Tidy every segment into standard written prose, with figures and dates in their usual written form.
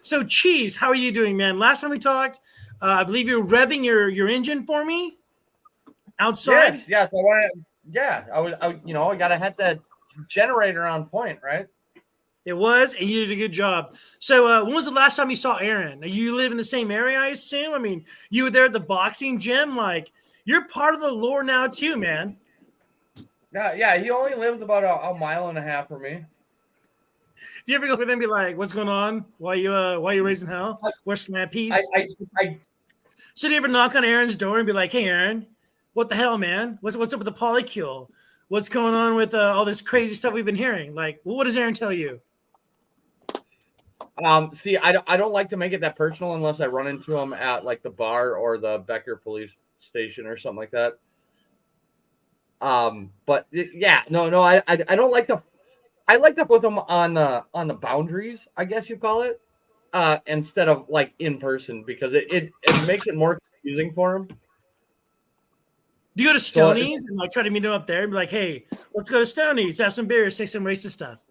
So, Cheese, how are you doing, man? Last time we talked, I believe you're revving your engine for me outside. Yes. I want to. Yeah, I got to hit that generator on point, right? It was, and you did a good job. So, when was the last time you saw Aaron? You live in the same area, I assume. I mean, you were there at the boxing gym. Like, you're part of the lore now, too, man. Yeah. He only lives about a mile and a half from me. Do you ever go with him and be like, "What's going on? Why you raising hell? Where's Snap I, Piece?" I, I So, do you ever knock on Aaron's door and be like, "Hey, Aaron, what the hell, man? What's up with the polycule? What's going on with all this crazy stuff we've been hearing? Like, what does Aaron tell you?" See, I don't like to make it that personal unless I run into him at like the bar or the Becker police station or something like that. But yeah, no, I don't like to. I like to put them on the boundaries, I guess you call it, instead of like in person because it makes it more confusing for him. Do you go to So Stoneys and like try to meet him up there and be like, "Hey, let's go to Stoneys, have some beers, say some racist stuff"?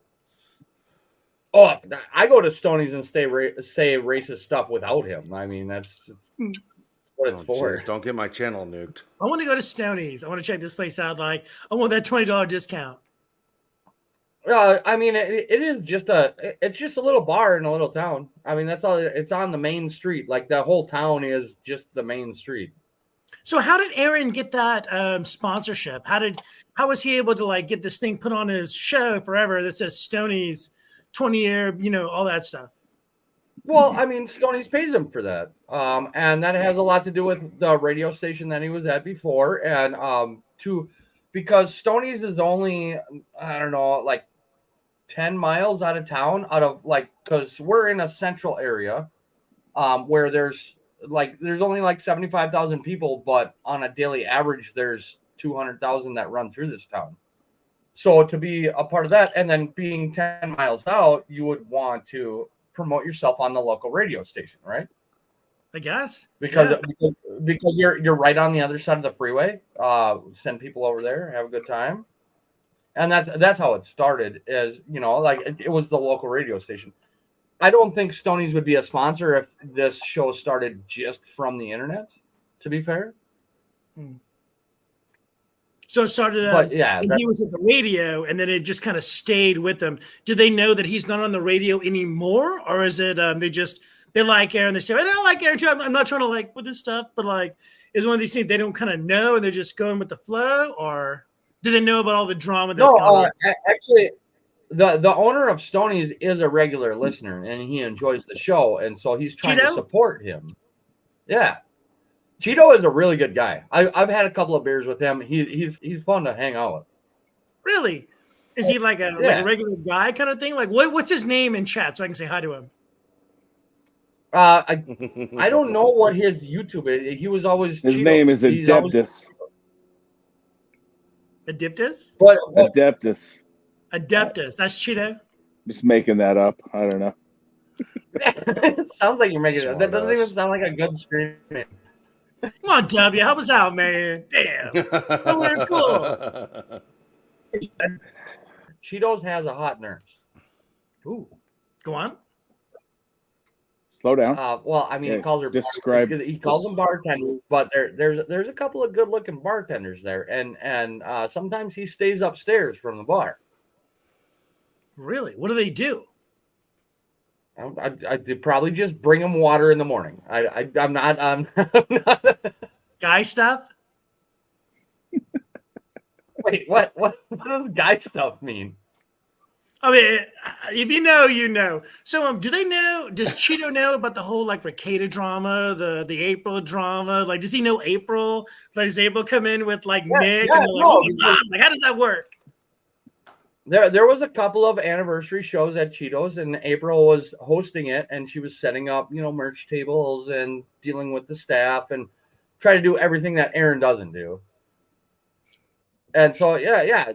oh, I go to Stoneys and say racist stuff without him. I mean that's what it's for. Geez, don't get my channel nuked. I want to go to Stoneys. I want to check this place out. Like, I want that $20 discount. I mean, it's just a little bar in a little town. I mean, that's all. It's on the main street. Like the whole town is just the main street. So, how did Aaron get that sponsorship? How was he able to like get this thing put on his show forever that says Stoneys 20-year, all that stuff? Well, I mean, Stoneys pays him for that, and that has a lot to do with the radio station that he was at before, and because Stoneys is only I don't know like 10 miles out of town, out of like because we're in a central area, where there's only like 75,000 people, but on a daily average, there's 200,000 that run through this town. So to be a part of that, and then being 10 miles out, you would want to promote yourself on the local radio station, right? I guess Because yeah. because you're right on the other side of the freeway. Send people over there, have a good time, and that's how it started. Is like it was the local radio station. I don't think Stoneys would be a sponsor if this show started just from the internet. To be fair. So it started, But yeah, and he was at the radio, and then it just kind of stayed with them. Do they know that he's not on the radio anymore, or is it they like Aaron? They say, "I don't like Aaron too. I'm not trying to like with this stuff," but like, is one of these things they don't kind of know, and they're just going with the flow, or do they know about all the drama that's going on? Actually, the owner of Stoneys is a regular listener, and he enjoys the show, and so he's trying to support him. Yeah. Cheeto is a really good guy. I've had a couple of beers with him. He's fun to hang out with. Really? Is he like a regular guy kind of thing? Like what's his name in chat so I can say hi to him? I don't know what his YouTube is. He was always his name is Adeptus. Adeptus? But Adeptus. Adeptus. That's Cheeto. Just making that up. I don't know. It sounds like you're making it. That doesn't even sound like a good screen name. Come on, W, help us out, man. Damn. Oh, we're cool. Cheetos has a hot nurse. Ooh. Go on. Slow down. Well, I mean, he calls her. He calls them bartenders, but there's a couple of good looking bartenders there, and sometimes he stays upstairs from the bar. Really? What do they do? I'd probably just bring him water in the morning. I'm not guy stuff. Wait, what does guy stuff mean? I mean, if you know, you know. So, do they know? Does Cheeto know about the whole like Ricada drama, the April drama? Like, does he know April? Like, does April come in with like Nick? And like, how does that work? There was a couple of anniversary shows at Cheetos, and April was hosting it, and she was setting up, merch tables and dealing with the staff and try to do everything that Aaron doesn't do. And so,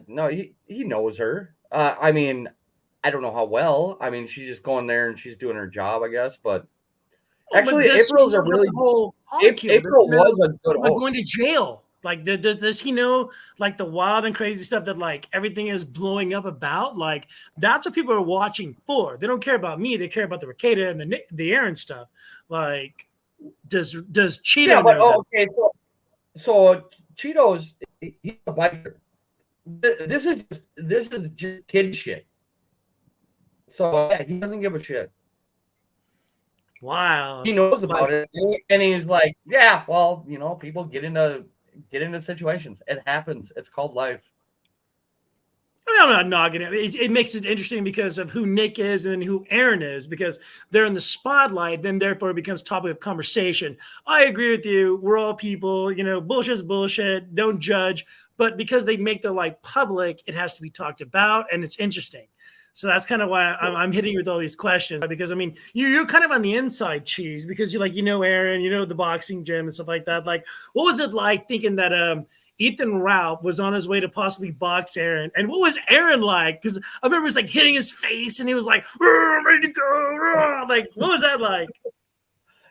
no, he knows her. I mean, I don't know how well. I mean, she's just going there and she's doing her job, I guess. But actually, April's a really April was a good. I'm going to jail. Like, does he know like the wild and crazy stuff that like everything is blowing up about? Like, that's what people are watching for. They don't care about me. They care about the Ricada and the Aaron stuff. Like, does Yeah, Cheeto but know that? okay, so Cheetos, he's a biker. This is just kid shit. So yeah, he doesn't give a shit. Wow. He knows Like, about it, and he's like, yeah, well, people get into situations. It happens. It's called life. I mean, I'm not knocking it. It makes it interesting because of who Nick is and then who Aaron is, because they're in the spotlight. Then, therefore, it becomes topic of conversation. I agree with you. We're all people. Bullshit's bullshit. Don't judge. But because they make their life public, it has to be talked about, and it's interesting. So that's kind of why I'm hitting you with all these questions, because I mean you're kind of on the inside cheese because Aaron, the boxing gym and stuff like that. Like, what was it like thinking that Ethan Ralph was on his way to possibly box Aaron, and what was Aaron like? Because I remember he was like hitting his face and he was like, I'm ready to go. Like, what was that like?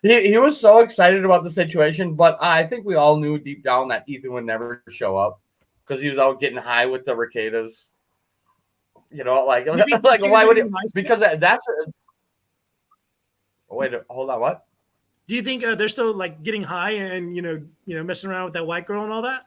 He was so excited about the situation, but I think we all knew deep down that Ethan would never show up because he was out getting high with the Ricadas. Like why would he? Because that's. Wait, hold on. What? Do you think they're still like getting high and messing around with that white girl and all that?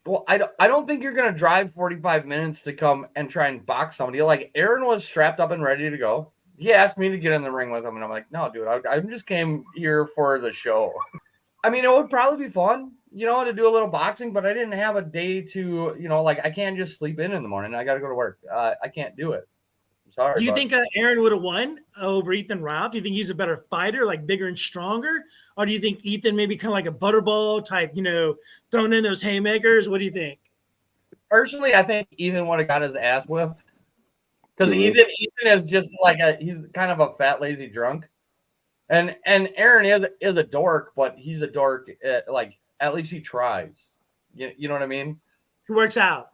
Well, I don't think you're gonna drive 45 minutes to come and try and box somebody. Like, Aaron was strapped up and ready to go. He asked me to get in the ring with him, and I'm like, no, dude, I just came here for the show. I mean, it would probably be fun, to do a little boxing, but I didn't have a day to, like, I can't just sleep in the morning. I got to go to work. I can't do it. I'm sorry. Do you think Aaron would have won over Ethan Ralph? Do you think he's a better fighter, like bigger and stronger? Or do you think Ethan maybe kind of like a butterball type, throwing in those haymakers? What do you think? Personally, I think Ethan would have got his ass whipped. Because Ethan is just like he's kind of a fat, lazy drunk. And Aaron is a dork, but he's a dork. Like, at least he tries. You know what I mean? He works out.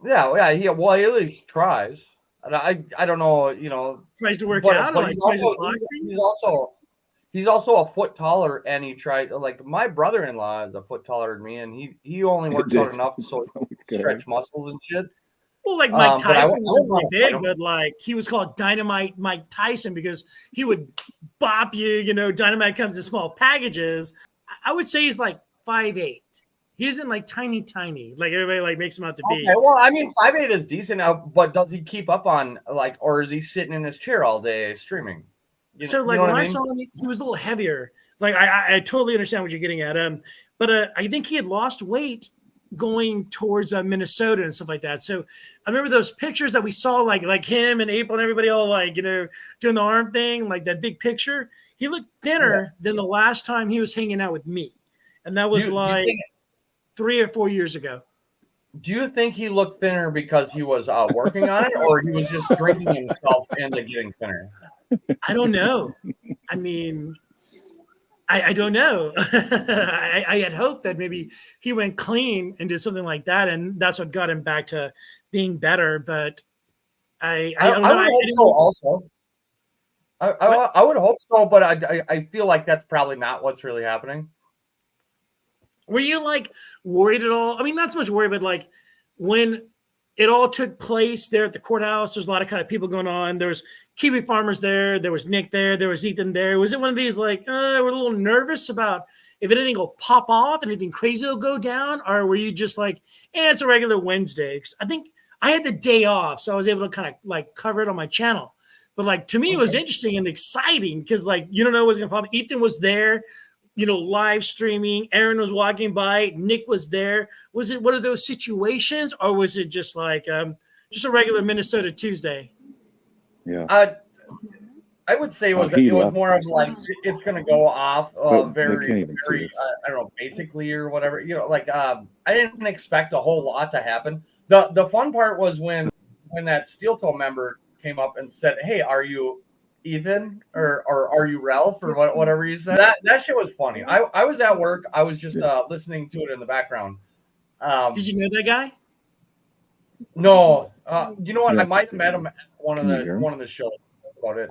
Yeah. He at least tries. I don't know. Tries to work out. But he's also a foot taller, and he tried. Like, my brother-in-law is a foot taller than me, and he only works out enough so he can stretch muscles and shit. Well, like Mike Tyson wasn't really big, but like he was called Dynamite Mike Tyson because he would bop you. Dynamite comes in small packages. I would say he's like 5'8". He isn't like tiny, like everybody like makes him out to be. Okay, well, I mean, 5'8" is decent now, but does he keep up on or is he sitting in his chair all day streaming? When I saw him, he was a little heavier. Like I totally understand what you're getting at. But I think he had lost weight going towards Minnesota and stuff like that. So I remember those pictures that we saw, like him and April and everybody all doing the arm thing, like that big picture. He looked thinner than the last time he was hanging out with me, and that was 3 or 4 years ago. Do you think he looked thinner because he was working on it, or he was just drinking himself into getting thinner? I don't know. I mean, I don't know. I had hoped that maybe he went clean and did something like that, and that's what got him back to being better. But I don't know. I would hope so also. I would hope so, but I feel like that's probably not what's really happening. Were you like worried at all? I mean, not so much worried, but like when it all took place there at the courthouse, there's a lot of kind of people going on. There was Kiwi farmers there. There was Nick there. There was Ethan there. Was it one of these like, we're a little nervous about if anything will pop off, anything crazy will go down? Or were you just like, it's a regular Wednesday? 'Cause I think I had the day off, so I was able to kind of like cover it on my channel. But like, to me, it was interesting and exciting because like, you don't know what's going to pop. Ethan was there, live streaming. Aaron was walking by. Nick was there. Was it one of those situations, or was it just like just a regular Minnesota Tuesday? Yeah. I would say it was more of like it's going to go off very I don't know, basically or whatever. I didn't expect a whole lot to happen. The fun part was when that Steel Toe member came up and said, "Hey, are you Ethan or are you Ralph or whatever you said?" That shit was funny. I was at work. I was just listening to it in the background. Did you know that guy? No. You know what? I might have met him at one of the shows about it.